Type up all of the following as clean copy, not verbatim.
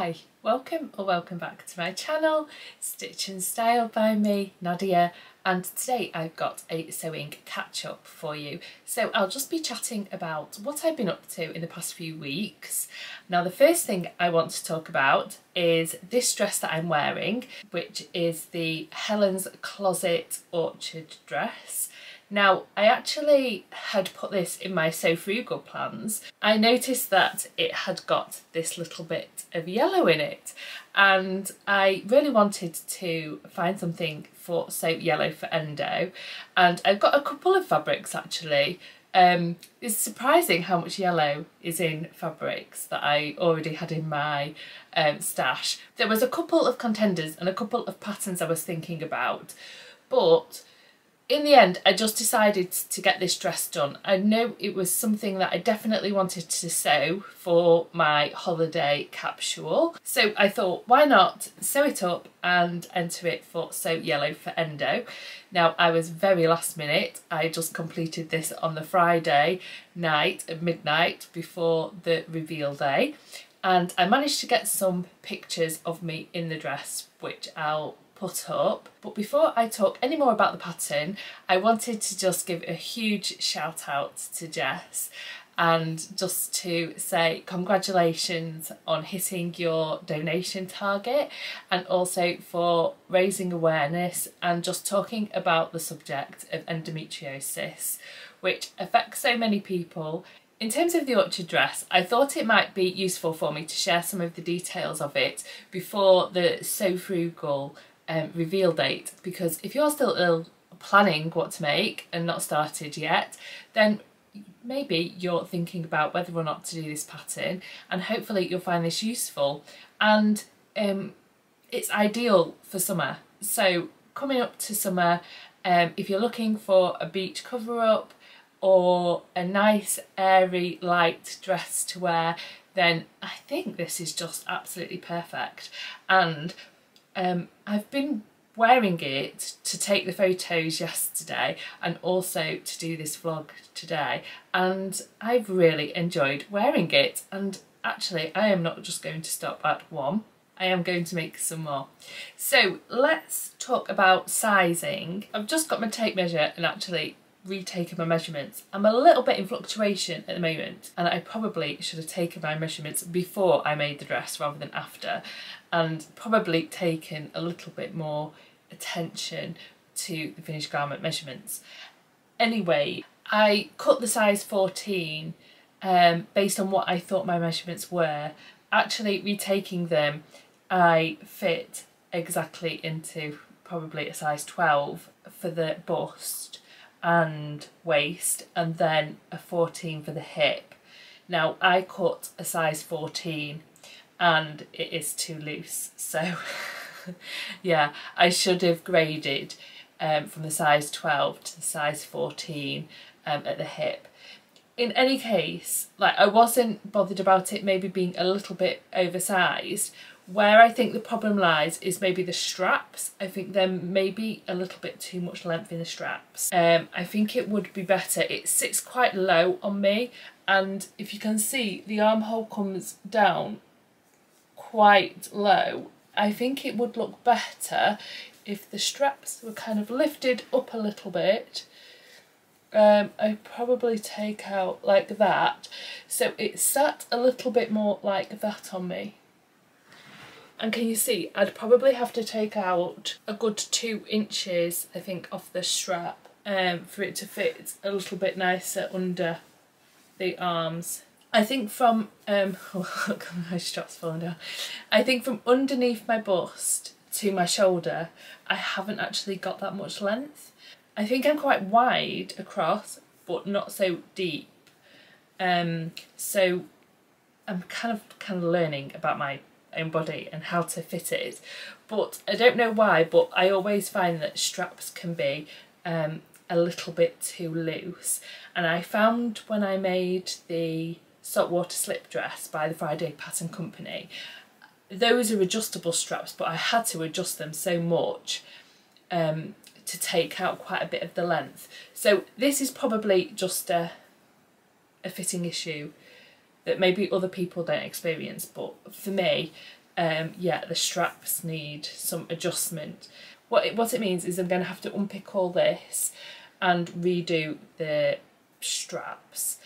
Hi, welcome back to my channel, Stitch and Style by me, Nadia, and today I've got a sewing catch-up for you. So I'll just be chatting about what I've been up to in the past few weeks. Now the first thing I want to talk about is this dress that I'm wearing, which is the Helen's Closet Orchard dress. Now, I actually had put this in my So Frugal plans. I noticed that it had got this little bit of yellow in it, and I really wanted to find something for Soap Yellow for Endo, and I've got a couple of fabrics actually. It's surprising how much yellow is in fabrics that I already had in my stash. There was a couple of contenders and a couple of patterns I was thinking about, but in the end, I just decided to get this dress done. I know it was something that I definitely wanted to sew for my holiday capsule. So I thought, why not sew it up and enter it for Soap Yellow for Endo. Now, I was very last minute. I just completed this on the Friday night at midnight before the reveal day. And I managed to get some pictures of me in the dress, which I'll put up. But before I talk any more about the pattern, I wanted to just give a huge shout out to Jess and just to say congratulations on hitting your donation target, and also for raising awareness and just talking about the subject of endometriosis, which affects so many people. In terms of the Orchard dress, I thought it might be useful for me to share some of the details of it before the So Frugal reveal date, because if you're still planning what to make and not started yet, then maybe you're thinking about whether or not to do this pattern, and hopefully you'll find this useful. And it's ideal for summer. So coming up to summer, if you're looking for a beach cover-up or a nice airy light dress to wear, then I think this is just absolutely perfect. And I've been wearing it to take the photos yesterday and also to do this vlog today, and I've really enjoyed wearing it. And actually I am not just going to stop at one, I am going to make some more. So let's talk about sizing. I've just got my tape measure and actually retaken my measurements. I'm a little bit in fluctuation at the moment, and I probably should have taken my measurements before I made the dress rather than after, and probably taken a little bit more attention to the finished garment measurements. Anyway, I cut the size 14 based on what I thought my measurements were. Actually retaking them, I fit exactly into probably a size 12 for the bust and waist, and then a 14 for the hip. Now I cut a size 14 and it is too loose, so yeah, I should have graded from the size 12 to the size 14 at the hip. In any case, like, I wasn't bothered about it maybe being a little bit oversized. Where I think the problem lies is maybe the straps. I think there may be a little bit too much length in the straps. I think it would be better. It sits quite low on me, and if you can see, the armhole comes down quite low. I think it would look better if the straps were kind of lifted up a little bit. I'd probably take out like that, so it sat a little bit more like that on me. And can you see, I'd probably have to take out a good 2 inches, I think, off the strap for it to fit a little bit nicer under the arms. I think from, oh, look, my strap's falling down. I think from underneath my bust to my shoulder, I haven't actually got that much length. I think I'm quite wide across, but not so deep. So I'm kind of learning about my own body and how to fit it, but I don't know why, but I always find that straps can be a little bit too loose. And I found when I made the saltwater slip dress by the Friday Pattern Company, those are adjustable straps, but I had to adjust them so much to take out quite a bit of the length. So this is probably just a fitting issue that maybe other people don't experience, but for me yeah, the straps need some adjustment. What it means is I'm going to have to unpick all this and redo the straps.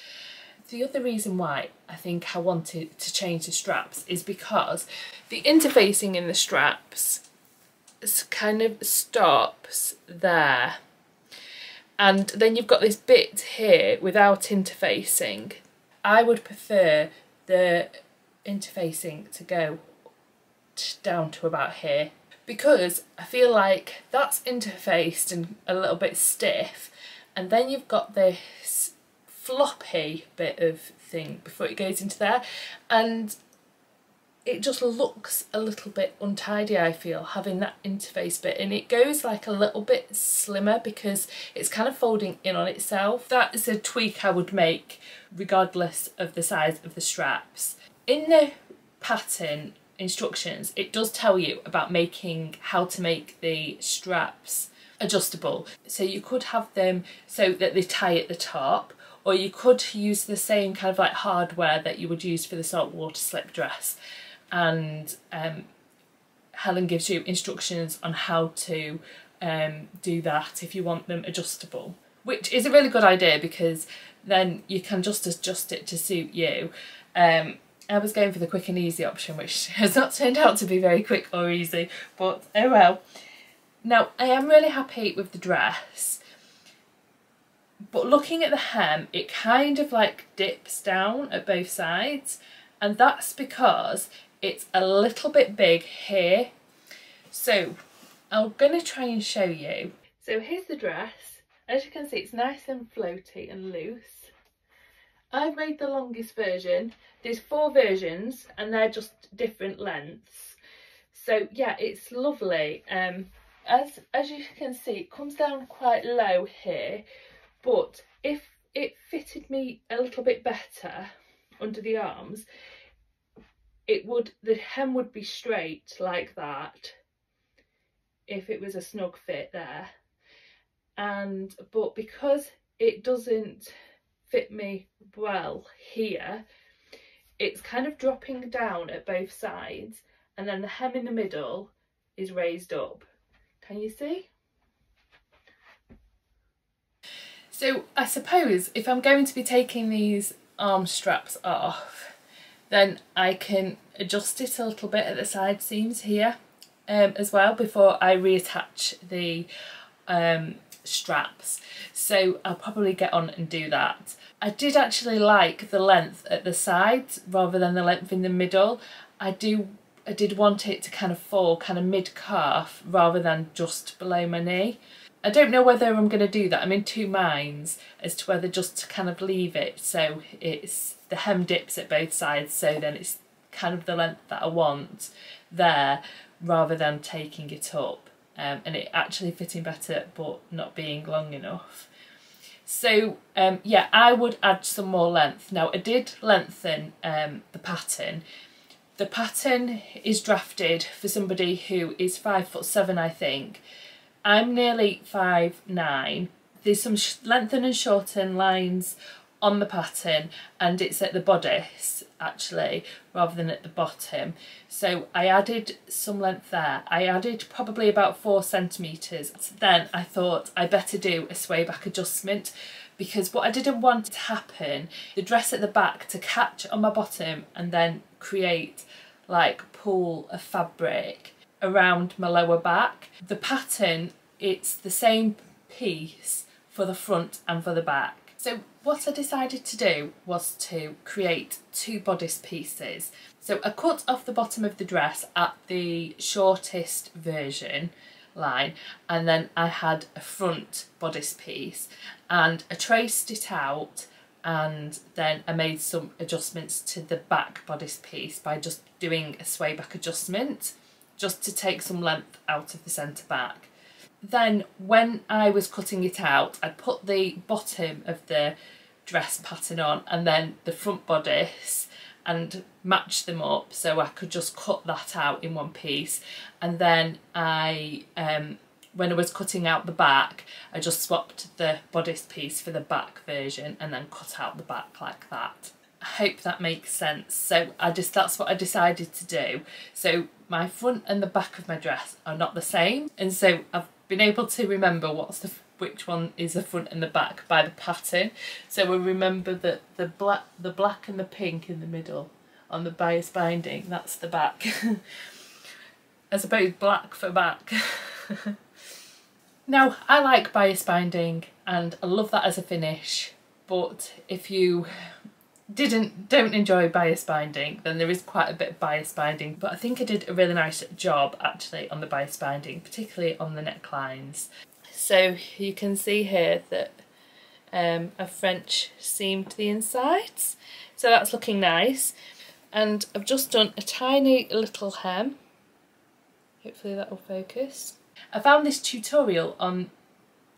The other reason why I think I wanted to change the straps is because the interfacing in the straps kind of stops there, and then you've got this bit here without interfacing. I would prefer the interfacing to go down to about here, because I feel like that's interfaced and a little bit stiff, and then you've got this floppy bit of thing before it goes into there, and it just looks a little bit untidy, I feel, having that interface bit, and it goes like a little bit slimmer because it's kind of folding in on itself. That is a tweak I would make regardless of the size of the straps. In the pattern instructions, it does tell you about how to make the straps adjustable. So you could have them so that they tie at the top, or you could use the same kind of like hardware that you would use for the saltwater slip dress. And Helen gives you instructions on how to do that if you want them adjustable, which is a really good idea because then you can just adjust it to suit you. I was going for the quick and easy option, which has not turned out to be very quick or easy, but oh well. Now, I am really happy with the dress, but looking at the hem, it kind of like dips down at both sides, and that's because it's a little bit big here. So I'm going to try and show you. So here's the dress. As you can see, it's nice and floaty and loose. I've made the longest version. There's 4 versions and they're just different lengths. So yeah, it's lovely. As you can see, it comes down quite low here, but if it fitted me a little bit better under the arms, the hem would be straight like that if it was a snug fit there. But because it doesn't fit me well here, it's kind of dropping down at both sides, and then the hem in the middle is raised up. Can you see? So I suppose if I'm going to be taking these arm straps off, then I can adjust it a little bit at the side seams here as well before I reattach the straps. So I'll probably get on and do that. I did actually like the length at the sides rather than the length in the middle. I did want it to kind of fall kind of mid-calf rather than just below my knee. I don't know whether I'm going to do that. I'm in 2 minds as to whether just to kind of leave it so it's the hem dips at both sides, so then it's kind of the length that I want there, rather than taking it up and it actually fitting better but not being long enough. So yeah, I would add some more length. Now I did lengthen the pattern. The pattern is drafted for somebody who is 5'7", I think. I'm nearly 5'9". There's some lengthen and shorten lines on the pattern, and it's at the bodice actually rather than at the bottom. So I added some length there. I added probably about 4 centimetres. Then I thought I better do a sway back adjustment, because what I didn't want to happen, the dress at the back to catch on my bottom and then create like a pool of fabric around my lower back. The pattern, it's the same piece for the front and for the back. So what I decided to do was to create 2 bodice pieces. So I cut off the bottom of the dress at the shortest version line, and then I had a front bodice piece and I traced it out, and then I made some adjustments to the back bodice piece by just doing a sway back adjustment just to take some length out of the centre back. Then when I was cutting it out, I put the bottom of the dress pattern on and then the front bodice and matched them up so I could just cut that out in one piece. And then when I was cutting out the back, I just swapped the bodice piece for the back version and then cut out the back like that. I hope that makes sense. So that's what I decided to do. So my front and the back of my dress are not the same, and so I've been able to remember which one is the front and the back by the pattern. So we remember that the black and the pink in the middle on the bias binding, that's the back. I suppose black for back. Now, I like bias binding and I love that as a finish, but if you don't enjoy bias binding, then there is quite a bit of bias binding, but I think I did a really nice job actually on the bias binding, particularly on the necklines. So you can see here that a French seam to the insides, so that's looking nice. And I've just done a tiny little hem, hopefully that will focus. I found this tutorial on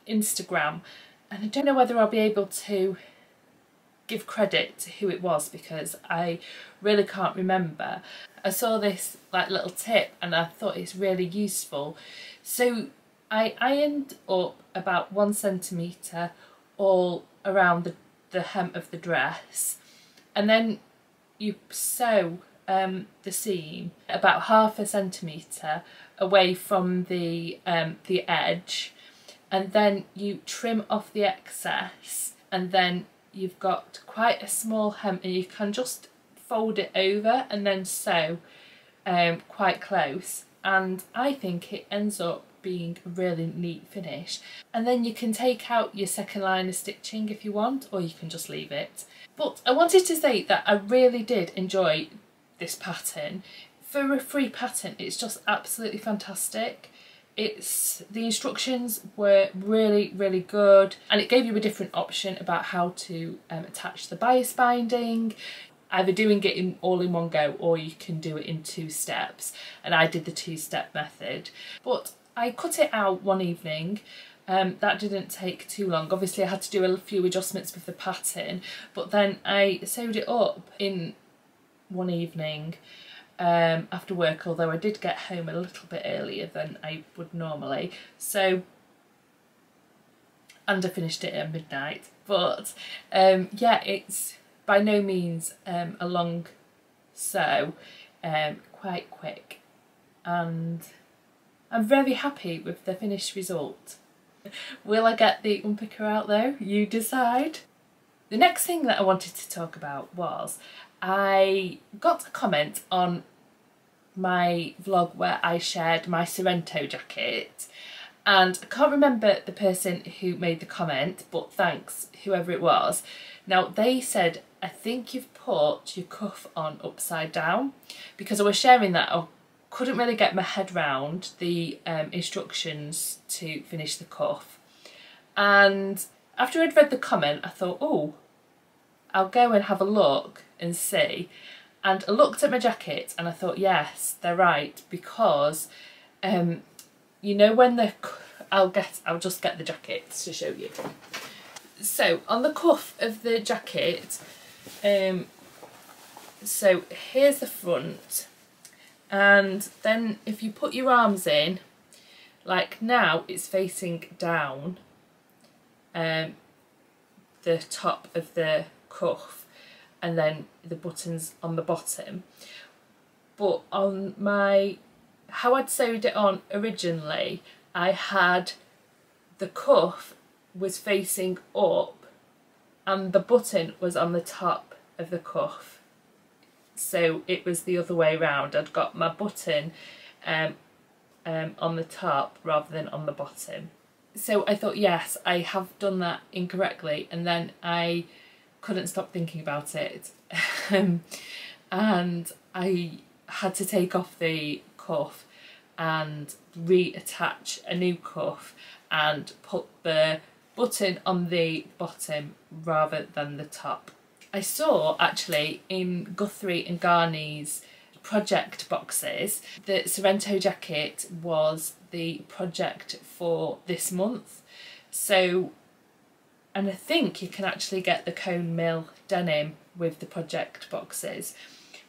Instagram and I don't know whether I'll be able to give credit to who it was because I really can't remember. I saw this like little tip and I thought it's really useful. So I ironed up about 1 centimetre all around the hem of the dress, and then you sew the seam about 1/2 centimetre away from the edge, and then you trim off the excess, and then you've got quite a small hem and you can just fold it over and then sew quite close, and I think it ends up being a really neat finish. And then you can take out your second line of stitching if you want, or you can just leave it. But I wanted to say that I really did enjoy this pattern. For a free pattern, it's just absolutely fantastic. The instructions were really good, and it gave you a different option about how to attach the bias binding, either doing it all in one go or you can do it in 2 steps, and I did the 2-step method. But I cut it out one evening. That didn't take too long. Obviously I had to do a few adjustments with the pattern, but then I sewed it up in one evening after work, although I did get home a little bit earlier than I would normally. So, and I finished it at midnight. But yeah, it's by no means a long sew, quite quick, and I'm very happy with the finished result. Will I get the unpicker out though? You decide. The next thing that I wanted to talk about was I got a comment on my vlog where I shared my Sorrento jacket, and I can't remember the person who made the comment, but thanks whoever it was. Now they said, I think you've put your cuff on upside down, because I was sharing that I couldn't really get my head round the instructions to finish the cuff. And after I'd read the comment I thought, oh, I'll go and have a look and see. And I looked at my jacket and I thought, yes, they're right, because you know when I'll just get the jacket to show you. So on the cuff of the jacket, so here's the front, and then if you put your arms in, like now it's facing down, the top of the cuff, and then the buttons on the bottom. But on how I'd sewed it on originally, I had the cuff was facing up and the button was on the top of the cuff. So it was the other way round. I'd got my button on the top rather than on the bottom. So I thought, yes, I have done that incorrectly, and then I couldn't stop thinking about it. And I had to take off the cuff and reattach a new cuff and put the button on the bottom rather than the top. I saw actually in Guthrie and Garney's project boxes the Sorrento jacket was the project for this month. So, and I think you can actually get the cone mill denim with the project boxes,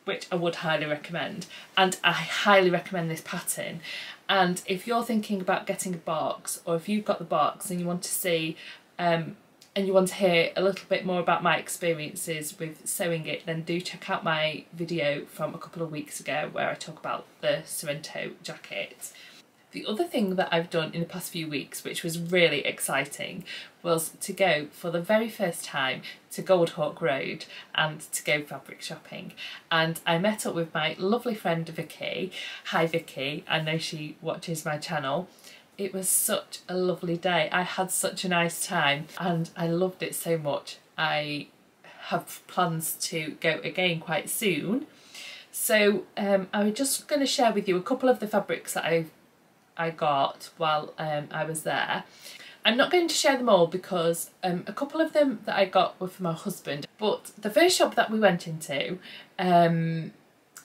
which I would highly recommend. And I highly recommend this pattern. And if you're thinking about getting a box, or if you've got the box and you want to see and you want to hear a little bit more about my experiences with sewing it, then do check out my video from a couple of weeks ago where I talk about the Sorrento jacket. The other thing that I've done in the past few weeks, which was really exciting, was to go for the very first time to Goldhawk Road and to go fabric shopping. And I met up with my lovely friend Vicky. Hi Vicky, I know she watches my channel. It was such a lovely day. I had such a nice time and I loved it so much. I have plans to go again quite soon. So I'm just going to share with you a couple of the fabrics that I got while I was there. I'm not going to share them all because a couple of them that I got were for my husband, but the first shop that we went into, I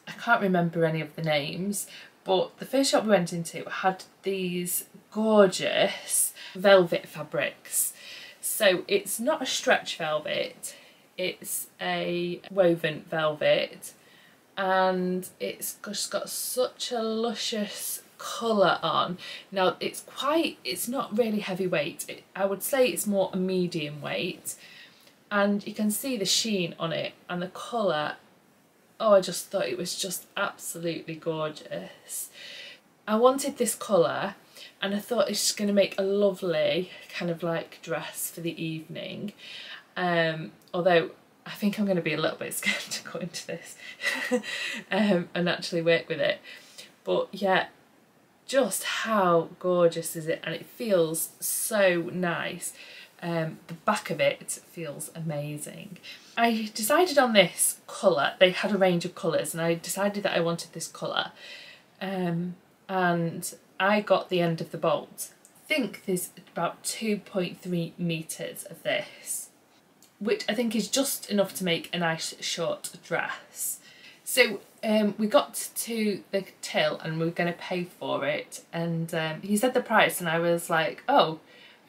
can't remember any of the names, but the first shop we went into had these gorgeous velvet fabrics. So it's not a stretch velvet, it's a woven velvet, and it's just got such a luscious colour on. Now it's not really heavyweight, I would say it's more a medium weight, and you can see the sheen on it and the colour. Oh, I just thought it was just absolutely gorgeous. I wanted this colour and I thought it's just going to make a lovely kind of like dress for the evening, although I think I'm going to be a little bit scared to go into this and actually work with it. But yeah, just how gorgeous is it, and it feels so nice. The back of it feels amazing. I decided on this colour. They had a range of colours and I decided that I wanted this colour, and I got the end of the bolt. I think there's about 2.3 metres of this, which I think is just enough to make a nice short dress. So we got to the till and we were going to pay for it, and he said the price and I was like, oh,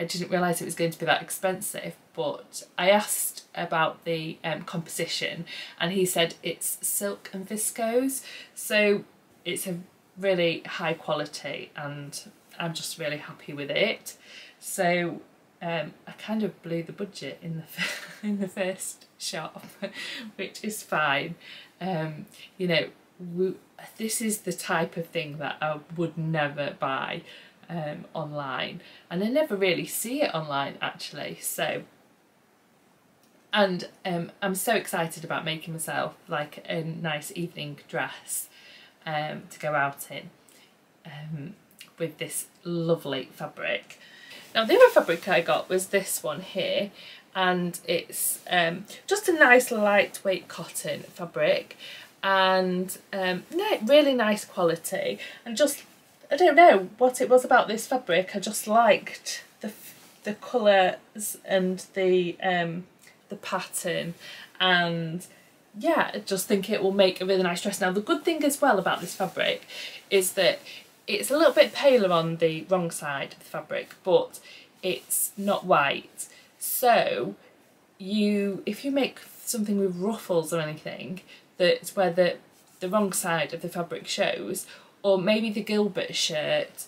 I didn't realise it was going to be that expensive. But I asked about the composition and he said it's silk and viscose, so it's a really high quality and I'm just really happy with it. So I kind of blew the budget in the first shop, which is fine. You know, this is the type of thing that I would never buy online, and I never really see it online actually. So, and I'm so excited about making myself like a nice evening dress to go out in with this lovely fabric. Now the other fabric I got was this one here, and it's just a nice lightweight cotton fabric, and really nice quality, and just, I don't know what it was about this fabric, I just liked the colours and the pattern, and yeah, I just think it will make a really nice dress. Now the good thing as well about this fabric is that it's a little bit paler on the wrong side of the fabric, but it's not white. So if you make something with ruffles or anything that's where the wrong side of the fabric shows, or maybe the Gilbert shirt,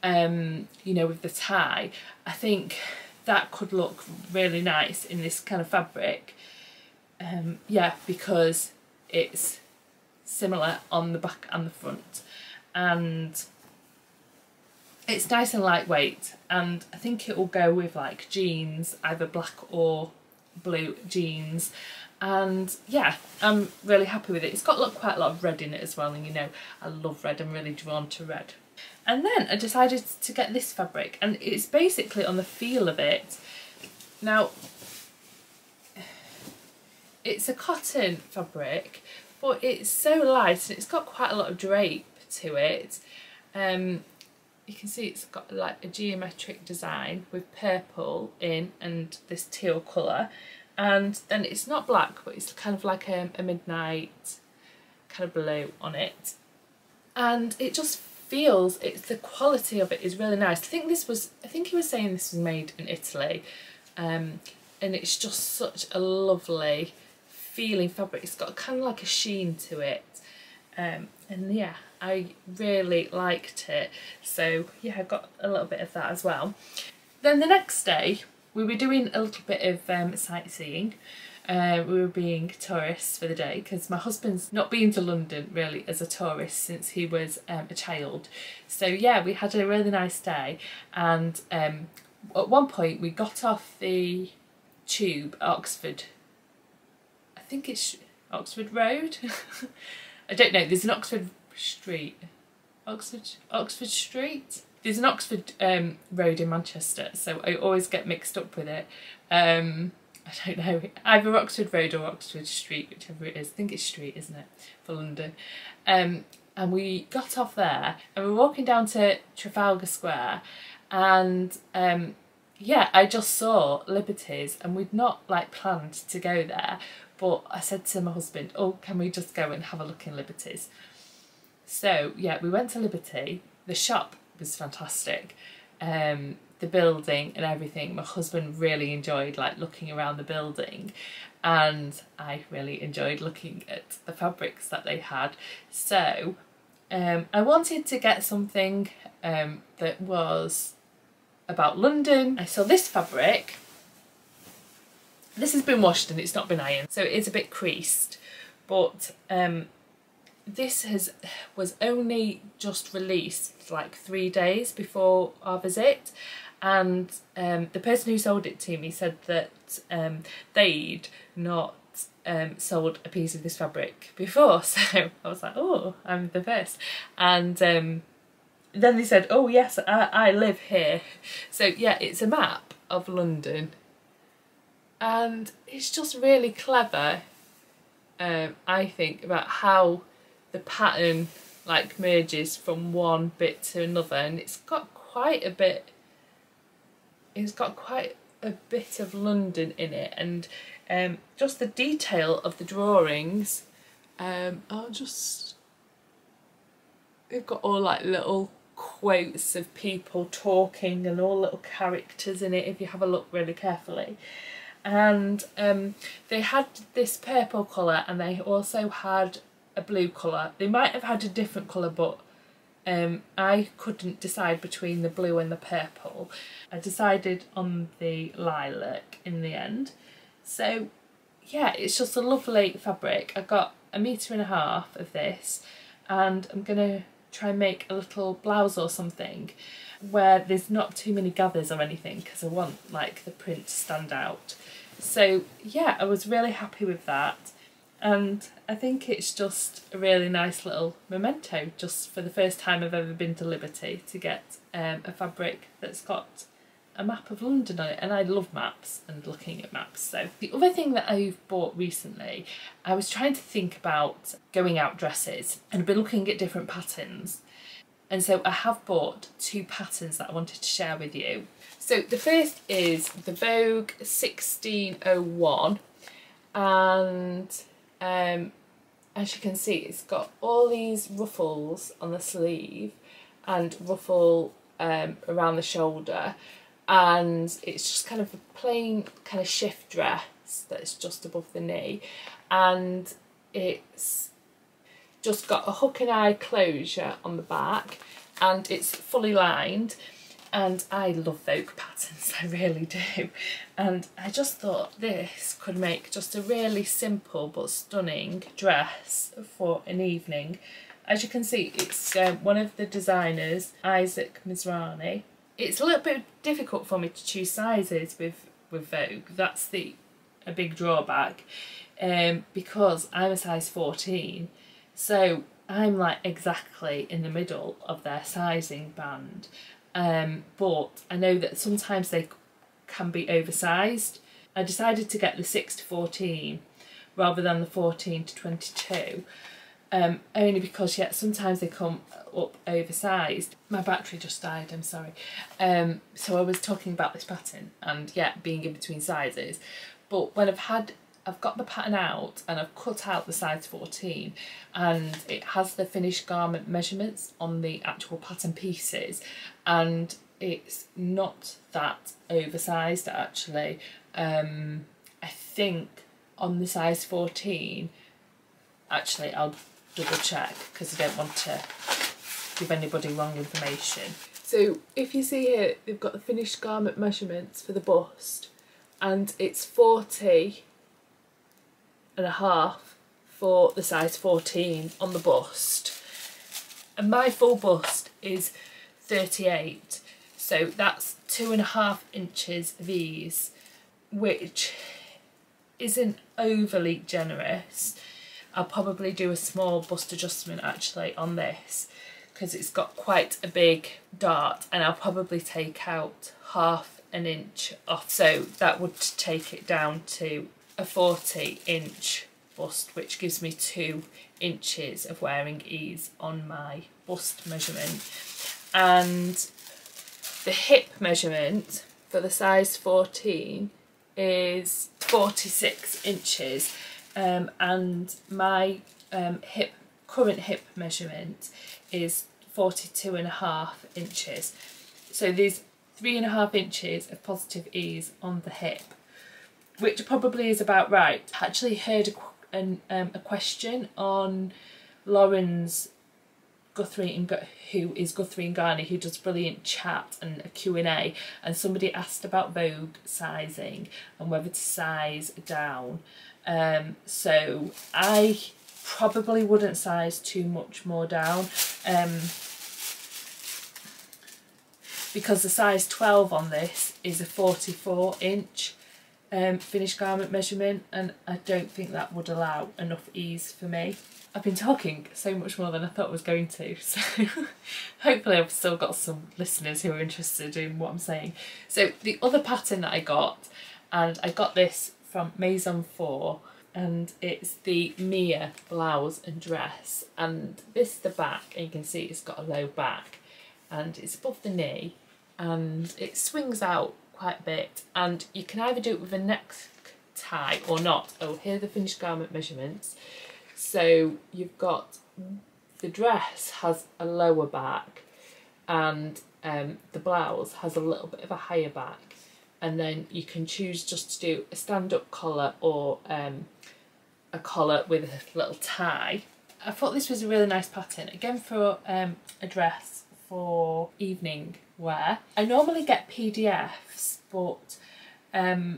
you know, with the tie, I think that could look really nice in this kind of fabric. Yeah, because it's similar on the back and the front, and it's nice and lightweight, and I think it will go with like jeans, either black or blue jeans, and yeah, I'm really happy with it. It's got quite a lot of red in it as well, and you know I love red, I'm really drawn to red. And then I decided to get this fabric, and it's basically on the feel of it. Now it's a cotton fabric, but it's so light and it's got quite a lot of drape to it. You can see it's got like a geometric design with purple in and this teal colour, and then it's not black, but it's kind of like a midnight kind of blue on it, and it just feels, the quality of it is really nice. I think he was saying this was made in Italy, and it's just such a lovely feeling fabric. It's got kind of like a sheen to it, and yeah, I really liked it. So yeah, I got a little bit of that as well. Then the next day we were doing a little bit of sightseeing. We were being tourists for the day because my husband's not been to London really as a tourist since he was a child. So yeah, we had a really nice day, and at one point we got off the tube at Oxford. I think it's Oxford Road. I don't know, there's an Oxford Street. Oxford Street? There's an Oxford Road in Manchester, so I always get mixed up with it. I don't know, either Oxford Road or Oxford Street, whichever it is. I think it's Street, isn't it, for London. And we got off there and we were walking down to Trafalgar Square, and yeah, I just saw Liberty's, and we'd not like planned to go there, but I said to my husband, oh, can we just go and have a look in Liberty's? So yeah, we went to Liberty. The shop was fantastic. The building and everything, my husband really enjoyed like looking around the building, and I really enjoyed looking at the fabrics that they had. So I wanted to get something that was about London. I saw this fabric. This has been washed and it's not been ironed, so it is a bit creased, but this was only just released like 3 days before our visit, and the person who sold it to me said that they'd not sold a piece of this fabric before, so I was like, oh, I'm the first. And then they said, oh yes, I live here. So yeah, it's a map of London, and it's just really clever, I think, about how the pattern like merges from one bit to another, and it's got quite a bit of London in it, and just the detail of the drawings are just, they've got all like little quotes of people talking and all little characters in it if you have a look really carefully. And they had this purple colour, and they also had a blue colour. They might have had a different colour, but I couldn't decide between the blue and the purple. I decided on the lilac in the end. So yeah, it's just a lovely fabric. I got 1.5 meters of this, and I'm gonna try and make a little blouse or something where there's not too many gathers or anything, because I want like the print to stand out. So yeah, I was really happy with that, and I think it's just a really nice little memento, just for the first time I've ever been to Liberty, to get a fabric that's got a map of London on it, and I love maps and looking at maps. So the other thing that I've bought recently, I was trying to think about going out dresses and I've been looking at different patterns, and so I have bought 2 patterns that I wanted to share with you. So the first is the Vogue 1601, and as you can see, it's got all these ruffles on the sleeve and ruffle around the shoulder, and it's just kind of a plain kind of shift dress that's just above the knee, and it's just got a hook and eye closure on the back, and it's fully lined. And I love Vogue patterns, I really do, and I just thought this could make just a really simple but stunning dress for an evening. As you can see, it's one of the designers, Isaac Mizrahi. It's a little bit difficult for me to choose sizes with Vogue. That's a big drawback, because I'm a size 14, so I'm like exactly in the middle of their sizing band. But I know that sometimes they can be oversized. I decided to get the 6 to 14 rather than the 14 to 22, only because sometimes they come up oversized. My battery just died, I'm sorry. So I was talking about this pattern and being in between sizes, but when I've got the pattern out and I've cut out the size 14, and it has the finished garment measurements on the actual pattern pieces, and it's not that oversized actually. I think on the size 14, actually I'll double check because I don't want to give anybody wrong information, So if you see here, they've got the finished garment measurements for the bust, and it's 40.5 for the size 14 on the bust, and my full bust is 38, so that's 2.5 inches of ease, which isn't overly generous. I'll probably do a small bust adjustment actually on this because it's got quite a big dart, and I'll probably take out 1/2 inch off, so that would take it down to a 40-inch bust, which gives me 2 inches of wearing ease on my bust measurement. And the hip measurement for the size 14 is 46 inches, and my current hip measurement is 42.5 inches. So there's 3.5 inches of positive ease on the hip, which probably is about right. I actually heard a question on Lauren's who is Guthrie and Garney, who does brilliant chat and a Q&A, and somebody asked about Vogue sizing and whether to size down. So I probably wouldn't size too much more down, because the size 12 on this is a 44-inch finished garment measurement, and I don't think that would allow enough ease for me. I've been talking so much more than I thought I was going to, so hopefully I've still got some listeners who are interested in what I'm saying. So the other pattern that I got, and I got this from Maison 4, and it's the Mia blouse and dress, and this is the back, and you can see it's got a low back and it's above the knee, and it swings out quite a bit, and you can either do it with a necktie or not. Oh, here are the finished garment measurements. So you've got, the dress has a lower back, and the blouse has a little bit of a higher back, and then you can choose just to do a stand-up collar or a collar with a little tie. I thought this was a really nice pattern, again for a dress for evening wear. I normally get PDFs, but I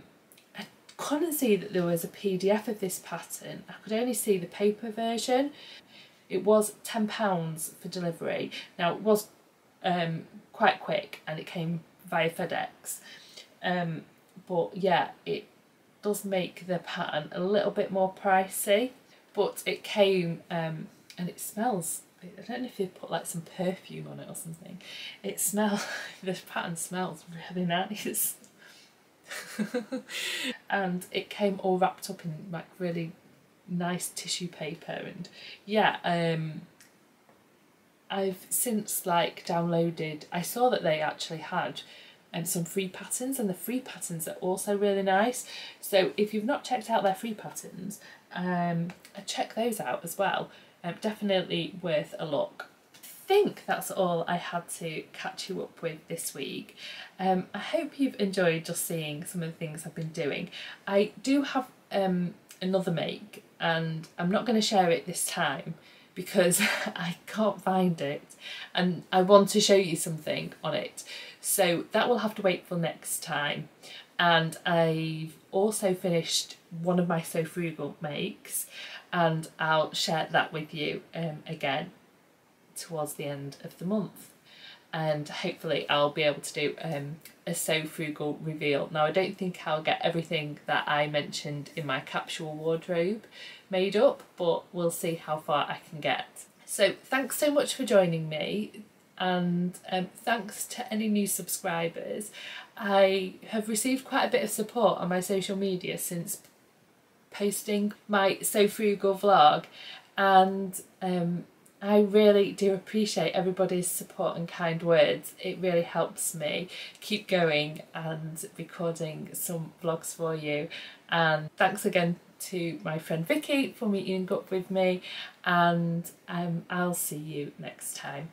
couldn't see that there was a PDF of this pattern. I could only see the paper version. It was £10 for delivery. Now it was quite quick, and it came via FedEx, but yeah, it does make the pattern a little bit more pricey, but it came and it smells, I don't know if you put like some perfume on it or something. It smells, this pattern smells really nice. And it came all wrapped up in like really nice tissue paper, and yeah, I've since like downloaded, I saw that they actually had some free patterns, and the free patterns are also really nice. So if you've not checked out their free patterns, check those out as well. Definitely worth a look. I think that's all I had to catch you up with this week. I hope you've enjoyed just seeing some of the things I've been doing. I do have another make, and I'm not going to share it this time because I can't find it, and I want to show you something on it, so that will have to wait for next time. And I've also finished one of my So Frugal makes, and I'll share that with you again towards the end of the month, and hopefully I'll be able to do a So Frugal reveal. Now I don't think I'll get everything that I mentioned in my capsule wardrobe made up, but we'll see how far I can get. So thanks so much for joining me, and thanks to any new subscribers. I have received quite a bit of support on my social media since posting my So Frugal vlog, and I really do appreciate everybody's support and kind words. It really helps me keep going and recording some vlogs for you. And thanks again to my friend Vicky for meeting up with me, and I'll see you next time.